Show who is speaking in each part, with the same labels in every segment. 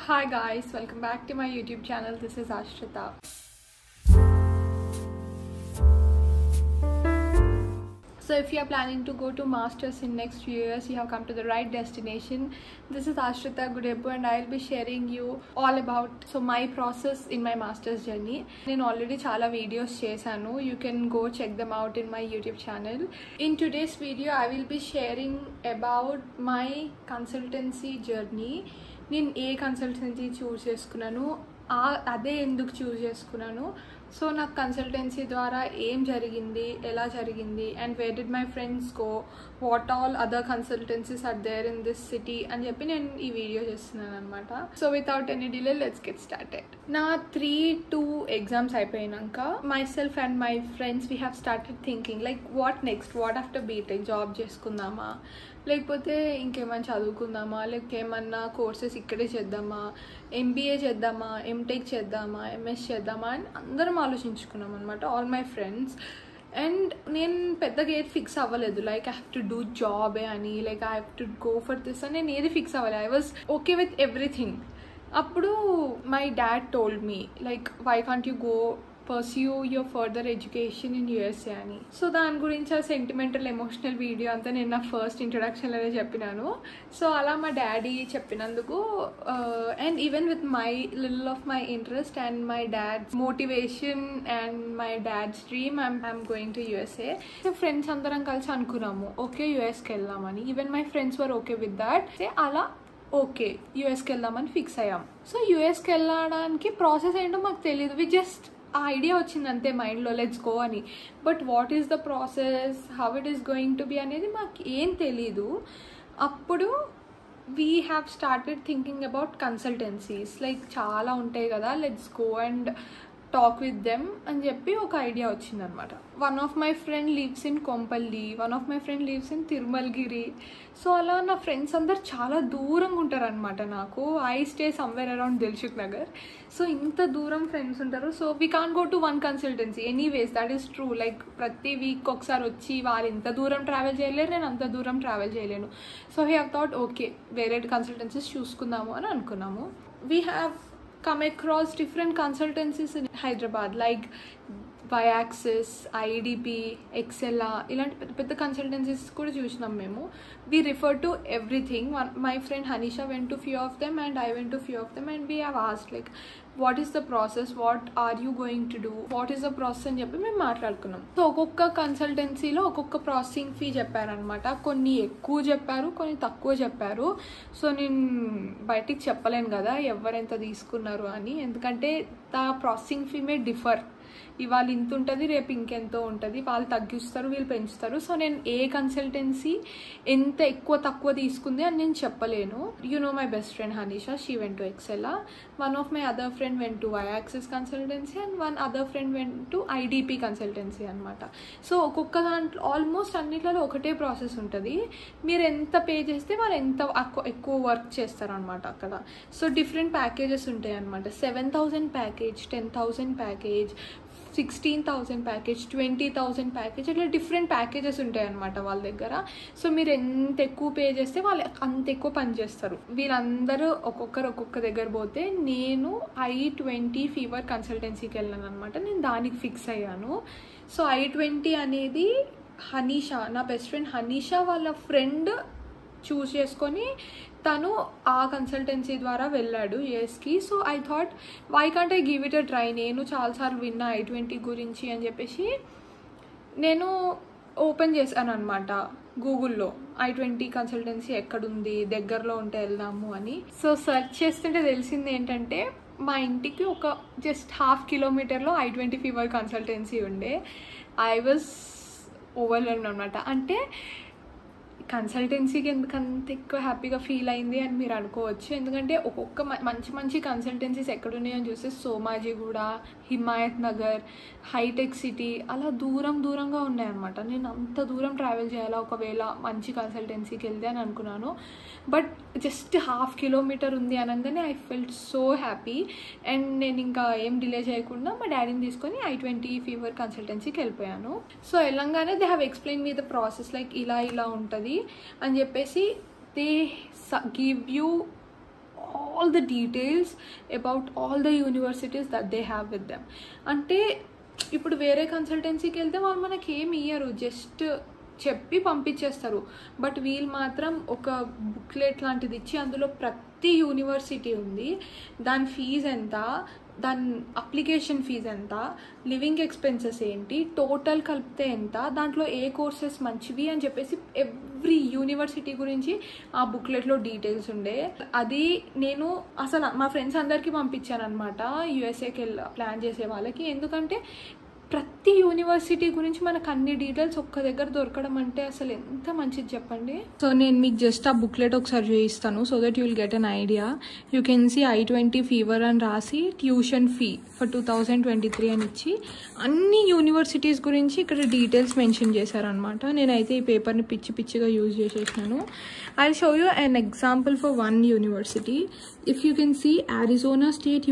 Speaker 1: Hi guys, welcome back to my YouTube channel. This is Ashrita. So if you are planning to go to masters in next few years, you have come to the right destination. This is Ashrita Gudepu and I will be sharing you all about my process in my masters journey. నేను already చాలా videos చేశాను. You can go check them out in my YouTube channel. In today's video, I will be sharing about my consultancy journey. నేను ఏ consultancy చూస్ చేసుకున్నాను, అదే ఎందుకు చూస్ చేసుకున్నాను, so నాకు consultancy ద్వారా ఏం జరిగింది, ఎలా జరిగింది, and where did my friends go, what all other consultancies are there in this city అని చెప్పి నేను ఈ వీడియో చేస్తున్నాను అనమాట. So without any delay let's get started. నా 3-2 ఎగ్జామ్స్ అయిపోయినాక myself and my friends we have started thinking like what next, what after BTech, job చేసుకుందామా, లేకపోతే ఇంకేమైనా చదువుకుందామా, లేకపోతే ఏమన్నా కోర్సెస్ ఇక్కడే చేద్దామా, ఎంబీఏ చేద్దామా, ఎంటెక్ చేద్దామా, ఎంఎస్ చేద్దామా అని అందరం ఆలోచించుకున్నాం అనమాట, ఆల్ మై ఫ్రెండ్స్. అండ్ నేను పెద్దగా ఏది ఫిక్స్ అవ్వలేదు, like I have to do జాబే అని, like I have to go for this అని నేను ఏది ఫిక్స్ అవ్వలేదు. I was okay with everything. అప్పుడు my dad told me like why can't you go pursue your further education in USA అని. So దాని గురించి ఆ సెంటిమెంటల్ ఎమోషనల్ వీడియో అంతా నేను నా ఫస్ట్ ఇంట్రొడక్షన్లోనే చెప్పినాను. సో అలా మా డాడీ చెప్పినందుకు and even with my little of my interest and my dad's motivation and my dad's dream I'm going to USA. So friends అందరం కలిసి అనుకున్నాము ఓకే యుఎస్కి వెళ్దామని. Even my friends were okay with that. అలా okay యుఎస్కి వెళ్దామని fix అయ్యాం. So యుఎస్కి వెళ్ళడానికి ప్రాసెస్ ఏంటో మాకు తెలియదు. వి జస్ట్ ఆ ఐడియా వచ్చింది అంతే మైండ్లో, లెట్స్ గో అని. But what is the process, how it is going to be అనేది మాకు ఏం తెలీదు. అప్పుడు we have started thinking about consultancies, like చాలా ఉంటాయి కదా, let's go and talk with them అని చెప్పి ఒక ఐడియా వచ్చిందనమాట. One of my friend lives in Kompally, one of my friend lives in Tirumalagiri. So అలా నా ఫ్రెండ్స్ అందరు చాలా దూరంగా ఉంటారనమాట నాకు. I stay somewhere around Dilsukhnagar. So ఇంత దూరం ఫ్రెండ్స్ ఉంటారు. So we can go to one consultancy anyways, that is true. Like ప్రతి వీక్ ఒకసారి వచ్చి వాళ్ళు ఇంత దూరం ట్రావెల్ చేయలేరు, నేను అంత దూరం ట్రావెల్ చేయలేను. So we have thought okay వేరే కన్సల్టెన్సీస్ చూసుకుందాము అని అనుకున్నాము. We have come across different consultancies in Hyderabad like Viaxis, IDP, Excella, ఇలాంటి పెద్ద పెద్ద కన్సల్టెన్సీస్ కూడా చూసినాం మేము. We refer to everything. My friend Hanisha went to few of them and I went to few of them and we have asked like what is the process, what are you going to do, what is the process అని చెప్పి మేము మాట్లాడుకున్నాం. So ఒక్కొక్క కన్సల్టెన్సీలో ఒక్కొక్క processing fee చెప్పారనమాట. కొన్ని ఎక్కువ చెప్పారు, కొన్ని తక్కువ చెప్పారు. సో నేను బయటికి చెప్పలేను కదా ఎవరెంత తీసుకున్నారు అని, ఎందుకంటే the processing fee May differ. ఇవాళ ఇంత ఉంటుంది, రేపు ఇంకెంతో ఉంటుంది, వాళ్ళు తగ్గిస్తారు, వీళ్ళు పెంచుతారు. సో నేను ఏ కన్సల్టెన్సీ ఎంత ఎక్కువ తక్కువ తీసుకుంది అని నేను చెప్పలేను. You know my best friend Hanisha, she went to Excela. One of my other friend went to Y Axis consultancy and one other friend went to IDP consultancy అనమాట. సో ఒక్కొక్క దాంట్లో ఆల్మోస్ట్ అన్నిట్లలో ఒకటే ప్రాసెస్ ఉంటుంది. మీరు ఎంత పే చేస్తే వాళ్ళు ఎంత ఎక్కువ వర్క్ చేస్తారనమాట అక్కడ. సో డిఫరెంట్ ప్యాకేజెస్ ఉంటాయి అనమాట. 7,000 ప్యాకేజ్, 10,000 ప్యాకేజ్, 16,000 ప్యాకేజ్, 20,000 ప్యాకేజ్, అట్లా డిఫరెంట్ ప్యాకేజెస్ ఉంటాయి అనమాట వాళ్ళ దగ్గర. సో మీరు ఎంత ఎక్కువ పే చేస్తే వాళ్ళు అంత ఎక్కువ పని చేస్తారు. వీళ్ళందరూ ఒక్కొక్కరు ఒక్కొక్క దగ్గర పోతే నేను I20 ఫీవర్ కన్సల్టెన్సీకి వెళ్ళాను అనమాట. నేను దానికి ఫిక్స్ అయ్యాను. సో I20 అనేది హనీషా, నా బెస్ట్ ఫ్రెండ్ హనీషా వాళ్ళ ఫ్రెండ్ చూస్ చేసుకొని తను ఆ కన్సల్టెన్సీ ద్వారా వెళ్ళాడు యుఎస్కి. So I thought why can't I give it a try, నేను చాలాసార్లు విన్నా I20 గురించి అని చెప్పేసి నేను ఓపెన్ చేశాను అనమాట గూగుల్లో, I20 కన్సల్టెన్సీ ఎక్కడుంది, దగ్గరలో ఉంటే వెళ్దాము అని. సో సెర్చ్ చేస్తుంటే తెలిసింది ఏంటంటే మా ఇంటికి ఒక జస్ట్ 1/2 కిలోమీటర్లో I20 ఫీవర్ కన్సల్టెన్సీ ఉండే. ఐ వాజ్ ఓవర్వెల్మ్డ్ అనమాట. అంటే కన్సల్టెన్సీకి ఎందుకంత ఎక్కువ హ్యాపీగా ఫీల్ అయింది అని మీరు అనుకోవచ్చు. ఎందుకంటే ఒక్కొక్క మంచి మంచి కన్సల్టెన్సీస్ ఎక్కడున్నాయని చూస్తే సోమాజిగూడ, హిమాయత్ నగర్, హైటెక్ సిటీ అలా దూరంగా ఉన్నాయన్నమాట. నేను అంత దూరం ట్రావెల్ చేయాలా ఒకవేళ మంచి కన్సల్టెన్సీకి వెళ్తే అని అనుకున్నాను. బట్ జస్ట్ 1/2 కిలోమీటర్ ఉంది అనగానే I felt so happy. And నేను ఇంకా ఏం డిలే చేయకుండా మా డాడీని తీసుకొని I20 ఫీవర్ కన్సల్టెన్సీకి వెళ్ళిపోయాను. సో వెళ్ళంగానే they have explain me the process like ఇలా ఉంటుంది అని చెప్పేసి they give you all the details about all the universities that they have with them. అంటే ఇప్పుడు వేరే కన్సల్టెన్సీకి వెళ్తే వాళ్ళు మనకి ఏమి ఇయ్యరు, జస్ట్ చెప్పి పంపించేస్తారు. బట్ వీళ్ళు మాత్రం ఒక బుక్లెట్ లాంటిది ఇచ్చి అందులో ప్రతి యూనివర్సిటీ ఉంది, దాని ఫీజు ఎంత, దాని అప్లికేషన్ ఫీజు ఎంత, లివింగ్ ఎక్స్పెన్సెస్ ఏంటి, టోటల్ కలిపితే ఎంత, దాంట్లో ఏ కోర్సెస్ మంచివి అని చెప్పేసి ఎవ్రీ యూనివర్సిటీ గురించి ఆ బుక్లెట్లో డీటెయిల్స్ ఉండే. అది నేను అసలు మా ఫ్రెండ్స్ అందరికీ పంపించాను అనమాట, యూఎస్ఏకి ప్లాన్ చేసే వాళ్ళకి. ఎందుకంటే ప్రతి యూనివర్సిటీ గురించి మనకు అన్ని డీటెయిల్స్ ఒక్క దగ్గర దొరకడం అంటే అసలు ఎంత మంచిది చెప్పండి. సో నేను మీకు జస్ట్ ఆ బుక్లెట్ ఒకసారి చూపిస్తాను, so that you will get an idea. You can see I-20 fever అని రాసి ట్యూషన్ ఫీ ఫర్ 2023 అని ఇచ్చి అన్ని యూనివర్సిటీస్ గురించి ఇక్కడ డీటెయిల్స్ మెన్షన్ చేశారనమాట. నేనైతే ఈ పేపర్ని పిచ్చిగా యూజ్ చేసేసినాను. I show you an example for one university. If you can see Arizona State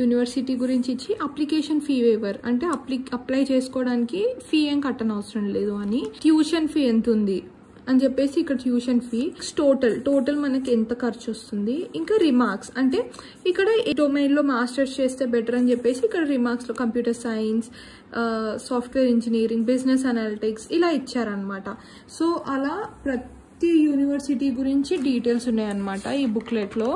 Speaker 1: University గురించి ఇచ్చి అప్లికేషన్ ఫీ వేవర్, అంటే అప్లై చేసుకోవడానికి ఫీ ఏం కట్టనవసరం లేదు అని, ట్యూషన్ ఫీ ఎంత ఉంది అని చెప్పేసి ఇక్కడ ట్యూషన్ ఫీ, టోటల్ మనకి ఎంత ఖర్చు వస్తుంది, ఇంకా రిమార్క్స్, అంటే ఇక్కడ డొమైన్లో మాస్టర్స్ చేస్తే బెటర్ అని చెప్పేసి ఇక్కడ రిమార్క్స్లో computer science, software engineering, business analytics ఇలా ఇచ్చారనమాట. సో అలా ప్రతి యూనివర్సిటీ గురించి డీటెయిల్స్ ఉన్నాయన్నమాట ఈ బుక్లెట్లో.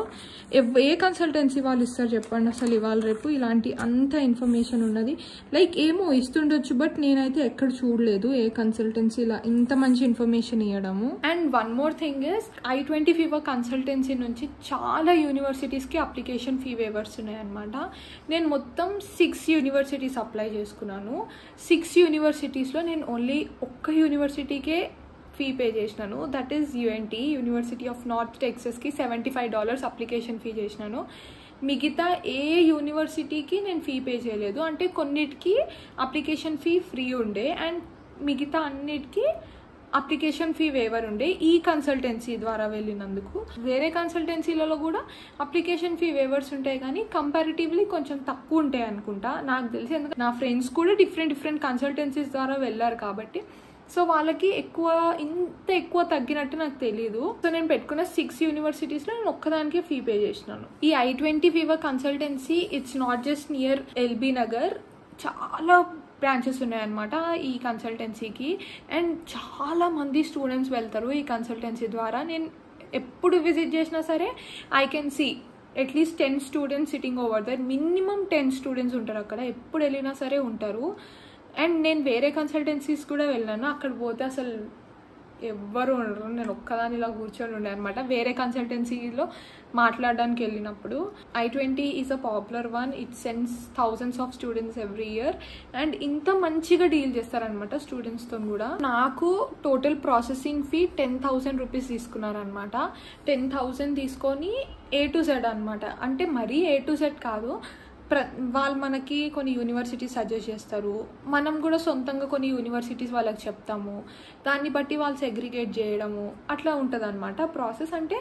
Speaker 1: ఏ కన్సల్టెన్సీ వాళ్ళు ఇస్తారు చెప్పండి అసలు ఇవాళ రేపు ఇలాంటి అంత ఇన్ఫర్మేషన్ ఉన్నది. లైక్ ఏమో ఇస్తుండొచ్చు, బట్ నేనైతే ఎక్కడ చూడలేదు ఏ కన్సల్టెన్సీ ఇలా ఇంత మంచి ఇన్ఫర్మేషన్ ఇవ్వడము. And one more thing is I-20 fever consultancy నుంచి చాలా యూనివర్సిటీస్కి అప్లికేషన్ ఫీ వేవర్స్ ఉన్నాయన్నమాట. నేను మొత్తం 6 యూనివర్సిటీస్ అప్లై చేసుకున్నాను. 6 యూనివర్సిటీస్లో నేను ఓన్లీ ఒక్క యూనివర్సిటీకే ఫీ పే చేసినాను, that is UNT, university of north టెక్సస్కి $75 అప్లికేషన్ ఫీ చేసినాను. మిగతా ఏ యూనివర్సిటీకి నేను ఫీ పే చేయలేదు. అంటే కొన్నిటికి అప్లికేషన్ ఫీ ఫ్రీ ఉండే అండ్ మిగతా అన్నిటికీ అప్లికేషన్ ఫీ వేవర్ ఉండే ఈ కన్సల్టెన్సీ ద్వారా వెళ్ళినందుకు. వేరే కన్సల్టెన్సీలలో కూడా అప్లికేషన్ ఫీ వేవర్స్ ఉంటాయి కానీ కంపారిటివ్లీ కొంచెం తక్కువ ఉంటాయి అనుకుంటా నాకు తెలిసి. ఎందుకంటే నా ఫ్రెండ్స్ కూడా డిఫరెంట్ కన్సల్టెన్సీస్ ద్వారా వెళ్ళారు కాబట్టి సో వాళ్ళకి ఇంత ఎక్కువ తగ్గినట్టు నాకు తెలియదు. సో నేను పెట్టుకున్న 6 యూనివర్సిటీస్లో నేను ఒక్కదానికే ఫీ పే చేసినాను. ఈ I-20 fever consultancy it's not just near LB Nagar, చాలా బ్రాంచెస్ ఉన్నాయన్నమాట ఈ కన్సల్టెన్సీకి అండ్ చాలా మంది స్టూడెంట్స్ వెళ్తారు ఈ కన్సల్టెన్సీ ద్వారా. నేను ఎప్పుడు విజిట్ చేసినా సరే I can see at least 10 students sitting over there. Minimum 10 students ఉంటారు అక్కడ, ఎప్పుడు వెళ్ళినా సరే ఉంటారు. అండ్ నేను వేరే కన్సల్టెన్సీస్ కూడా వెళ్ళాను, అక్కడ పోతే అసలు ఎవ్వరు ఉండరు, నేను ఒక్కదాని ఇలా కూర్చొని ఉండే అనమాట వేరే కన్సల్టెన్సీలో మాట్లాడడానికి వెళ్ళినప్పుడు. I-20 is a popular one, it sends thousands of students every year and ఇంత మంచిగా డీల్ చేస్తారనమాట స్టూడెంట్స్తో కూడా. నాకు టోటల్ ప్రాసెసింగ్ ఫీ 10,000 రూపీస్ తీసుకున్నారనమాట. 10,000 తీసుకొని A to Z అనమాట. అంటే మరీ A to Z కాదు, వాళ్ళు మనకి కొన్ని యూనివర్సిటీస్ సజెస్ట్ చేస్తారు, మనం కూడా సొంతంగా కొన్ని యూనివర్సిటీస్ వాళ్ళకి చెప్తాము, దాన్ని బట్టి వాళ్ళు సెగ్రిగేట్ చేయడము అట్లా ఉంటుంది అనమాట ప్రాసెస్. అంటే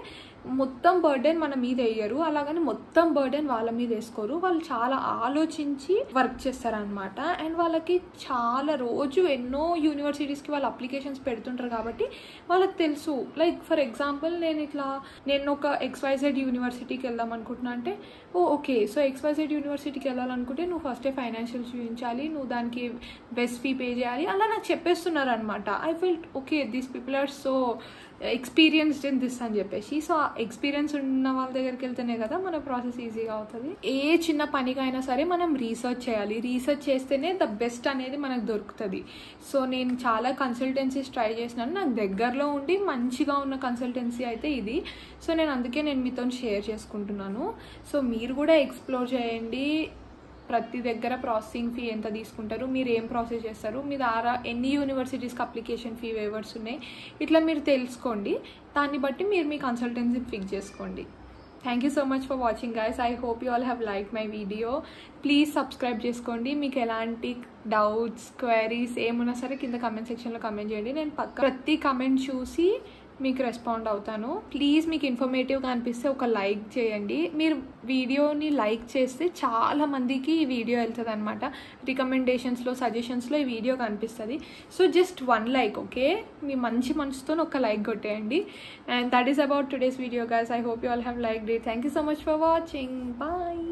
Speaker 1: మొత్తం బర్డెన్ మన మీద వేయరు, అలాగని మొత్తం బర్డెన్ వాళ్ళ మీద వేసుకోరు. వాళ్ళు చాలా ఆలోచించి వర్క్ చేస్తారనమాట అండ్ వాళ్ళకి చాలా రోజు ఎన్నో యూనివర్సిటీస్కి వాళ్ళు అప్లికేషన్స్ పెడుతుంటారు కాబట్టి వాళ్ళకి తెలుసు. లైక్ ఫర్ ఎగ్జాంపుల్ నేను ఒక XYZ యూనివర్సిటీకి వెళ్దాం అనుకుంటున్నా అంటే ఓకే, సో XYZ యూనివర్సిటీకి వెళ్ళాలనుకుంటే నువ్వు ఫస్టే ఫైనాన్షియల్స్ చూపించాలి, నువ్వు దానికి బెస్ట్ ఫీ పే చేయాలి, అలా నాకు చెప్పేస్తున్నారు అనమాట. I felt okay these people are so experienced in this అని చెప్పేసి. సో ఆ ఎక్స్పీరియన్స్ ఉన్న వాళ్ళ దగ్గరికి వెళ్తేనే కదా మన ప్రాసెస్ ఈజీగా అవుతుంది. ఏ చిన్న పనికైనా సరే మనం రీసెర్చ్ చేయాలి, రీసెర్చ్ చేస్తేనే ద బెస్ట్ అనేది మనకు దొరుకుతుంది. సో నేను చాలా కన్సల్టెన్సీస్ ట్రై చేసినాను, నాకు దగ్గరలో ఉండి మంచిగా ఉన్న కన్సల్టెన్సీ అయితే ఇది. సో అందుకే నేను మీతో షేర్ చేసుకుంటున్నాను. సో మీరు కూడా ఎక్స్ప్లోర్ చేయండి, ప్రతి దగ్గర ప్రాసెసింగ్ ఫీ ఎంత తీసుకుంటారు, మీరు ఏం ప్రాసెస్ చేస్తారు, మీ ద్వారా ఎన్ని యూనివర్సిటీస్కి అప్లికేషన్ ఫీ వేవర్స్ ఉన్నాయి, ఇట్లా మీరు తెలుసుకోండి. దాన్ని బట్టి మీరు మీ కన్సల్టెన్సీ ఫిక్స్ చేసుకోండి. Thank you so much for watching guys. I hope you all have like my video. Please subscribe చేసుకోండి. మీకు ఎలాంటి డౌట్స్, క్వైరీస్ ఏమున్నా సరే కింద కమెంట్ సెక్షన్లో కమెంట్ చేయండి. నేను ప్రతి కమెంట్ చూసి మీకు రెస్పాండ్ అవుతాను. ప్లీజ్ మీకు ఇన్ఫర్మేటివ్గా అనిపిస్తే ఒక లైక్ చేయండి. మీరు వీడియోని లైక్ చేస్తే చాలా మందికి ఈ వీడియో వెళ్తుంది అనమాట. రికమెండేషన్స్లో సజెషన్స్లో ఈ వీడియో కనిపిస్తుంది. So just 1 like, okay? మీ మంచి మనసుతో ఒక లైక్ కొట్టేయండి. And that is about today's video guys. I hope you all have liked it. Thank you so much for watching. Bye.